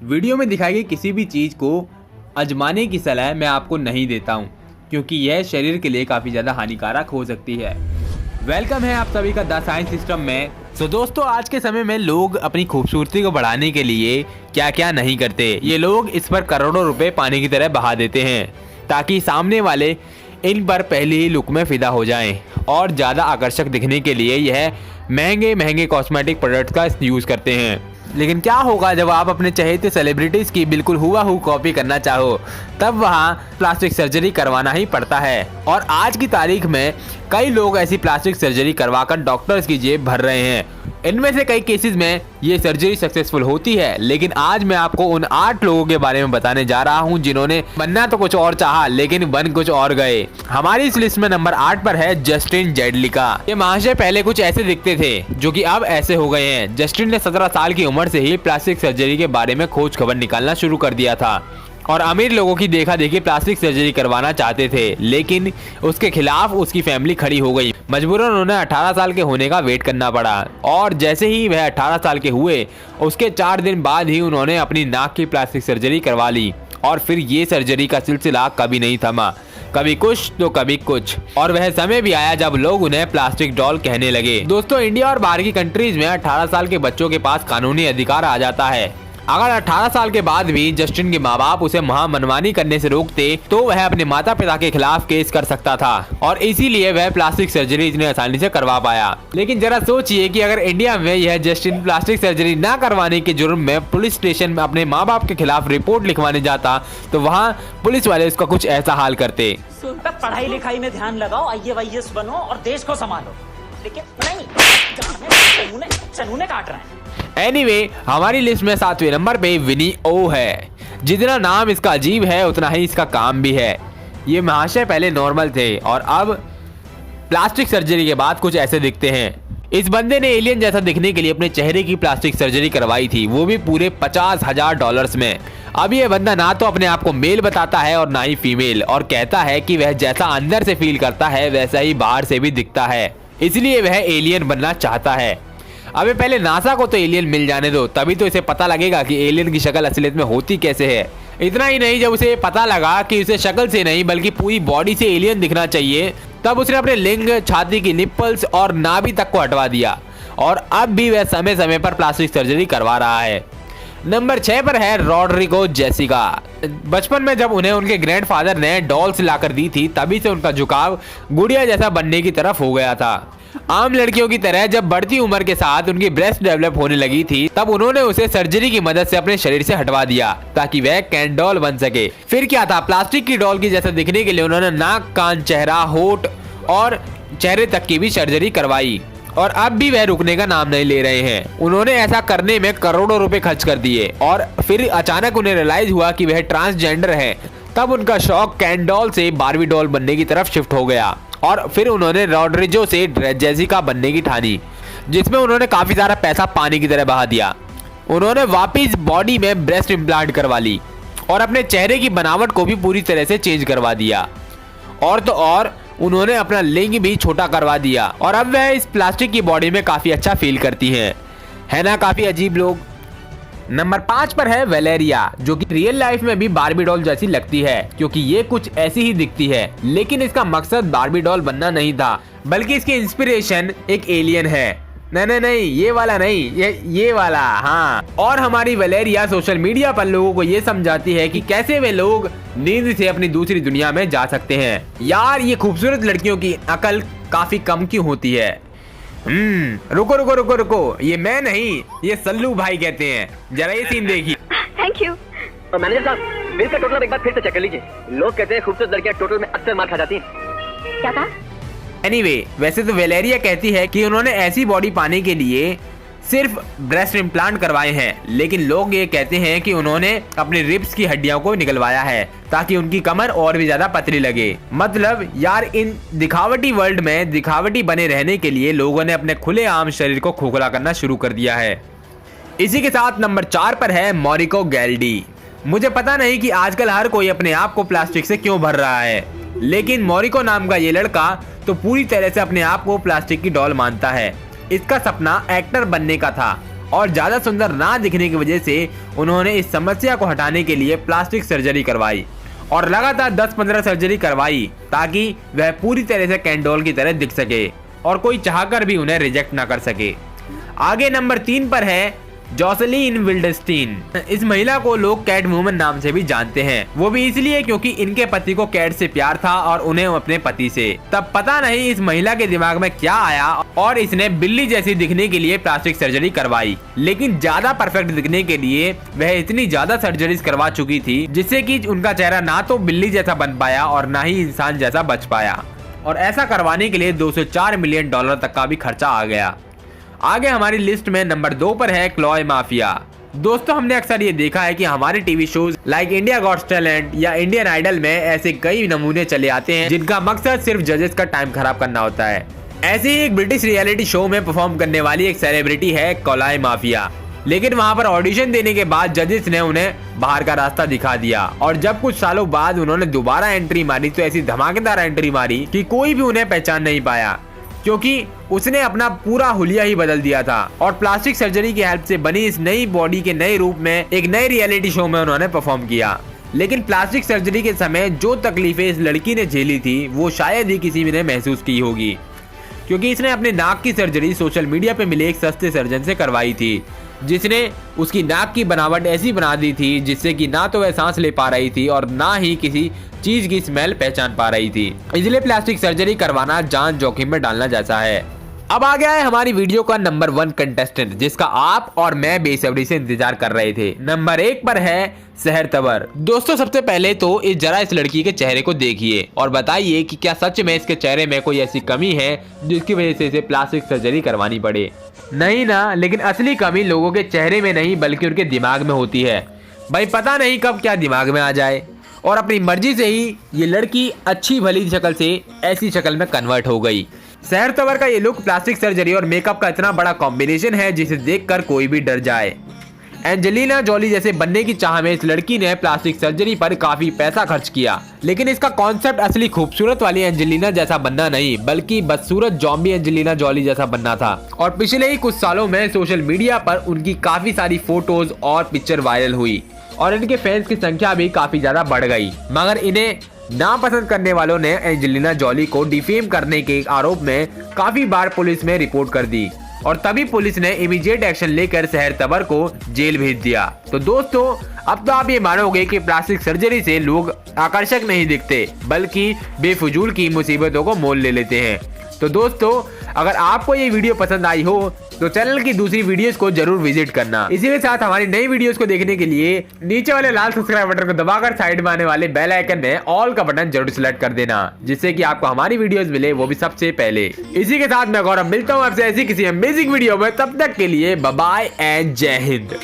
Video में दिखाई गई किसी भी चीज़ को आजमाने की सलाह मैं आपको नहीं देता हूँ, क्योंकि यह शरीर के लिए काफ़ी ज़्यादा हानिकारक हो सकती है। वेलकम है आप सभी का द साइंस सिस्टम में। दोस्तों, आज के समय में लोग अपनी खूबसूरती को बढ़ाने के लिए क्या क्या नहीं करते। ये लोग इस पर करोड़ों रुपए पानी की तरह बहा देते हैं ताकि सामने वाले इन पर पहली ही लुक में फिदा हो जाएं और ज़्यादा आकर्षक दिखने के लिए यह महंगे महंगे कॉस्मेटिक प्रोडक्ट्स का यूज़ करते हैं। लेकिन क्या होगा जब आप अपने चहेते सेलिब्रिटीज़ की बिल्कुल हुबहू कॉपी करना चाहो, तब वहाँ प्लास्टिक सर्जरी करवाना ही पड़ता है। और आज की तारीख में कई लोग ऐसी प्लास्टिक सर्जरी करवाकर डॉक्टर्स की जेब भर रहे हैं। इनमें से कई केसेस में ये सर्जरी सक्सेसफुल होती है, लेकिन आज मैं आपको उन 8 लोगों के बारे में बताने जा रहा हूं जिन्होंने बनना तो कुछ और चाहा लेकिन बन कुछ और गए। हमारी इस लिस्ट में नंबर 8 पर है जस्टिन जेडलिका। ये महाशय पहले कुछ ऐसे दिखते थे जो कि अब ऐसे हो गए हैं। जस्टिन ने 17 साल की उम्र से ही प्लास्टिक सर्जरी के बारे में खोज खबर निकालना शुरू कर दिया था और अमीर लोगों की देखा देखी प्लास्टिक सर्जरी करवाना चाहते थे, लेकिन उसके खिलाफ उसकी फैमिली खड़ी हो गई। मजबूरन उन्हें 18 साल के होने का वेट करना पड़ा और जैसे ही वह 18 साल के हुए उसके 4 दिन बाद ही उन्होंने अपनी नाक की प्लास्टिक सर्जरी करवा ली। और फिर ये सर्जरी का सिलसिला कभी नहीं थमा, कभी कुछ तो कभी कुछ, और वह समय भी आया जब लोग उन्हें प्लास्टिक डॉल कहने लगे। दोस्तों, इंडिया और बाहर की कंट्रीज में 18 साल के बच्चों के पास कानूनी अधिकार आ जाता है। अगर 18 साल के बाद भी जस्टिन के माँ बाप उसे मनमानी करने से रोकते तो वह अपने माता पिता के खिलाफ केस कर सकता था और इसीलिए वह प्लास्टिक सर्जरी इतनी आसानी से करवा पाया। लेकिन जरा सोचिए कि अगर इंडिया में यह जस्टिन प्लास्टिक सर्जरी न करवाने के जुर्म में पुलिस स्टेशन में अपने माँ बाप के खिलाफ रिपोर्ट लिखवाने जाता तो वहाँ पुलिस वाले उसका कुछ ऐसा हाल करते। पढ़ाई लिखाई में ध्यान लगाओ, IAS बनो और देश को संभालो, लेकिन नहीं, चनूने काट रहे हैं। एनीवे, हमारी लिस्ट में 7वें नंबर पे विनी ओ है। जितना नाम इसका अजीब है उतना ही इसका काम भी है। ये महाशय पहले नॉर्मल थे और अब प्लास्टिक सर्जरी के बाद कुछ ऐसे दिखते हैं। इस बंदे ने एलियन जैसा दिखने के लिए अपने चेहरे की प्लास्टिक सर्जरी करवाई थी, वो भी पूरे $50,000 में। अब ये बंदा ना तो अपने आप को मेल बताता है और ना ही फीमेल, और कहता है कि वह जैसा अंदर से फील करता है वैसा ही बाहर से भी दिखता है, इसलिए वह एलियन बनना चाहता है। अबे पहले नासा को तो एलियन मिल जाने दो, तभी तो इसे पता लगेगा कि एलियन की शक्ल असलियत में होती कैसे है। इतना ही नहीं, जब उसे पता लगा कि उसे शक्ल से नहीं बल्कि पूरी बॉडी से एलियन दिखना चाहिए, तब उसने अपने लिंग, छाती की निप्पल्स और नाभि तक को हटवा दिया और अब भी वह समय समय पर प्लास्टिक सर्जरी करवा रहा है। नंबर 6 पर है रॉड्रिगो जेसिका। बचपन में जब उन्हें उनके ग्रैंडफादर ने डॉल्स लाकर दी थी, तभी से उनका झुकाव गुड़िया जैसा बनने की तरफ हो गया था। आम लड़कियों की तरह जब बढ़ती उम्र के साथ उनकी ब्रेस्ट डेवलप होने लगी थी, तब उन्होंने उसे सर्जरी की मदद से अपने शरीर से हटवा दिया ताकि वह कैन डॉल बन सके। फिर क्या था, प्लास्टिक की डॉल की जैसा दिखने के लिए उन्होंने नाक, कान, चेहरा, होठ और चेहरे तक की भी सर्जरी करवाई और अब भी वह रुकने का नाम नहीं ले रहे हैं। उन्होंने ऐसा करने में करोड़ों रुपए खर्च कर दिए और फिर अचानक उन्हें रियलाइज हुआ कि वह ट्रांसजेंडर है। तब उनका शौक कैन डॉल से बार्बी डॉल बनने की तरफ शिफ्ट हो गया और फिर उन्होंने रॉड्रिगो से जेसिका बनने की ठानी, जिसमें उन्होंने काफी सारा पैसा पानी की तरह बहा दिया। उन्होंने वापिस बॉडी में ब्रेस्ट इम्प्लांट करवा ली और अपने चेहरे की बनावट को भी पूरी तरह से चेंज करवा दिया और तो और उन्होंने अपना लिंग भी छोटा करवा दिया और अब वह इस प्लास्टिक की बॉडी में काफी अच्छा फील करती हैं। है ना काफी अजीब लोग। नंबर 5 पर है वेलेरिया, जो कि रियल लाइफ में भी बार्बी डॉल जैसी लगती है क्योंकि ये कुछ ऐसी ही दिखती है, लेकिन इसका मकसद बार्बी डॉल बनना नहीं था बल्कि इसकी इंस्पिरेशन एक एलियन है। नहीं, ये वाला नहीं, ये वाला, हाँ। और हमारी वेलेरिया सोशल मीडिया पर लोगों को ये समझाती है कि कैसे वे लोग नींद से अपनी दूसरी दुनिया में जा सकते हैं। यार, ये खूबसूरत लड़कियों की अकल काफी कम क्यों होती है? रुको, ये मैं नहीं, ये सल्लू भाई कहते हैं। जरा ये सीन देखिए। Thank you. मैनेजर साहब, बिल का टोटल एक बार फिर से चेक कर लीजिए। लोग कहते हैं खूबसूरत लड़कियां टोटल में अक्सर मार खा जाती हैं। क्या कहा? एनीवे, वैसे तो वेलेरिया कहती है कि उन्होंने ऐसी बॉडी पाने के लिए सिर्फ ब्रेस्ट इम्प्लांट करवाए हैं, लेकिन लोग ये कहते हैं कि उन्होंने अपने रिब्स की हड्डियों को निकलवाया है ताकि उनकी कमर और भी ज्यादा पतली लगे। मतलब यार, इन दिखावटी वर्ल्ड में दिखावटी बने रहने के लिए लोगों ने अपने खुले आम शरीर को खोखला करना शुरू कर दिया है। इसी के साथ नंबर 4 पर है मोरिको गैल्डी। मुझे पता नहीं कि आजकल हर कोई अपने आप को प्लास्टिक से क्यों भर रहा है, लेकिन मोरिको नाम का ये लड़का तो पूरी तरह से अपने आप को प्लास्टिक की डॉल मानता है। इसका सपना एक्टर बनने का था और ज्यादा सुंदर ना दिखने की वजह से उन्होंने इस समस्या को हटाने के लिए प्लास्टिक सर्जरी करवाई और लगातार 10-15 सर्जरी करवाई ताकि वह पूरी तरह से केन डॉल की तरह दिख सके और कोई चाहकर भी उन्हें रिजेक्ट ना कर सके। आगे नंबर 3 पर है जोसेलिन विल्डस्टीन। इस महिला को लोग कैट वुमन नाम से भी जानते हैं, वो भी इसलिए क्योंकि इनके पति को कैट से प्यार था और उन्हें अपने पति से। तब पता नहीं इस महिला के दिमाग में क्या आया और इसने बिल्ली जैसी दिखने के लिए प्लास्टिक सर्जरी करवाई, लेकिन ज्यादा परफेक्ट दिखने के लिए वह इतनी ज्यादा सर्जरीज करवा चुकी थी जिससे कि उनका चेहरा ना तो बिल्ली जैसा बन पाया और ना ही इंसान जैसा बच पाया, और ऐसा करवाने के लिए $204 मिलियन तक का भी खर्चा आ गया। आगे हमारी लिस्ट में नंबर 2 पर है क्लॉय माफिया। दोस्तों, हमने अक्सर ये देखा है कि हमारे TV shows like India gots talent या इंडियन आइडल में ऐसे कई नमूने चले आते हैं जिनका मकसद सिर्फ जजेस का टाइम खराब करना होता है। ऐसे ही एक ब्रिटिश रियलिटी शो में परफॉर्म करने वाली एक सेलिब्रिटी है क्लॉय माफिया, लेकिन वहां पर ऑडिशन देने के बाद जजेस ने उन्हें बाहर का रास्ता दिखा दिया और जब कुछ सालों बाद उन्होंने दोबारा एंट्री मारी तो ऐसी धमाकेदार एंट्री मारी कि कोई भी उन्हें पहचान नहीं पाया, क्योंकि उसने अपना पूरा हुलिया ही बदल दिया था और प्लास्टिक सर्जरी की हेल्प से बनी इस नई बॉडी के नए रूप में एक नए रियलिटी शो में उन्होंने परफॉर्म किया। लेकिन प्लास्टिक सर्जरी के समय जो तकलीफें इस लड़की ने झेली थी वो शायद ही किसी ने महसूस की होगी, क्योंकि इसने अपने नाक की सर्जरी सोशल मीडिया पे मिले एक सस्ते सर्जन से करवाई थी, जिसने उसकी नाक की बनावट ऐसी बना दी थी जिससे कि ना तो वह सांस ले पा रही थी और ना ही किसी चीज की स्मेल पहचान पा रही थी। इसलिए प्लास्टिक सर्जरी करवाना जान जोखिम में डालना जैसा है। अब आ गया है हमारी वीडियो का नंबर 1 कंटेस्टेंट जिसका आप और मैं बेसब्री से इंतजार कर रहे थे। नंबर 1 पर है सहर तंवर। दोस्तों, सबसे पहले तो इस लड़की के चेहरे को देखिए और बताइए कि क्या सच में इसके चेहरे में कोई ऐसी कमी है जिसकी वजह से इसे प्लास्टिक सर्जरी करवानी पड़े। नहीं ना, लेकिन असली कमी लोगों के चेहरे में नहीं बल्कि उनके दिमाग में होती है। भाई पता नहीं कब क्या दिमाग में आ जाए और अपनी मर्जी से ही ये लड़की अच्छी भली शक्ल से ऐसी शक्ल में कन्वर्ट हो गई। सहर तंवर का ये लुक प्लास्टिक सर्जरी और मेकअप का इतना बड़ा कॉम्बिनेशन है जिसे देखकर कोई भी डर जाए। एंजेलिना जॉली जैसे बनने की चाह में इस लड़की ने प्लास्टिक सर्जरी पर काफी पैसा खर्च किया, लेकिन इसका कॉन्सेप्ट असली खूबसूरत वाली एंजेलिना जैसा बनना नहीं बल्कि बदसूरत जॉम्बी एंजेलिना जॉली जैसा बनना था। और पिछले ही कुछ सालों में सोशल मीडिया पर उनकी काफी सारी फोटोज और पिक्चर वायरल हुई और इनके फैंस की संख्या भी काफी ज्यादा बढ़ गई, मगर इन्हें नापसंद करने वालों ने एंजेलिना जॉली को डिफेम करने के आरोप में काफी बार पुलिस में रिपोर्ट कर दी और तभी पुलिस ने इमीडिएट एक्शन लेकर सहर तंवर को जेल भेज दिया। तो दोस्तों, अब तो आप ये मानोगे कि प्लास्टिक सर्जरी से लोग आकर्षक नहीं दिखते बल्कि बेफजूल की मुसीबतों को मोल ले लेते हैं। तो दोस्तों, अगर आपको ये वीडियो पसंद आई हो तो चैनल की दूसरी वीडियोस को जरूर विजिट करना। इसी के साथ हमारी नई वीडियोस को देखने के लिए नीचे वाले लाल सब्सक्राइब बटन को दबाकर साइड में आने वाले बेल आइकन में ऑल का बटन जरूर सिलेक्ट कर देना, जिससे कि आपको हमारी वीडियोस मिले वो भी सबसे पहले। इसी के साथ मैं गौरव मिलता हूँ आपसे ऐसी किसी अमेजिंग वीडियो में, तब तक के लिए बाय बाय एंड जय हिंद।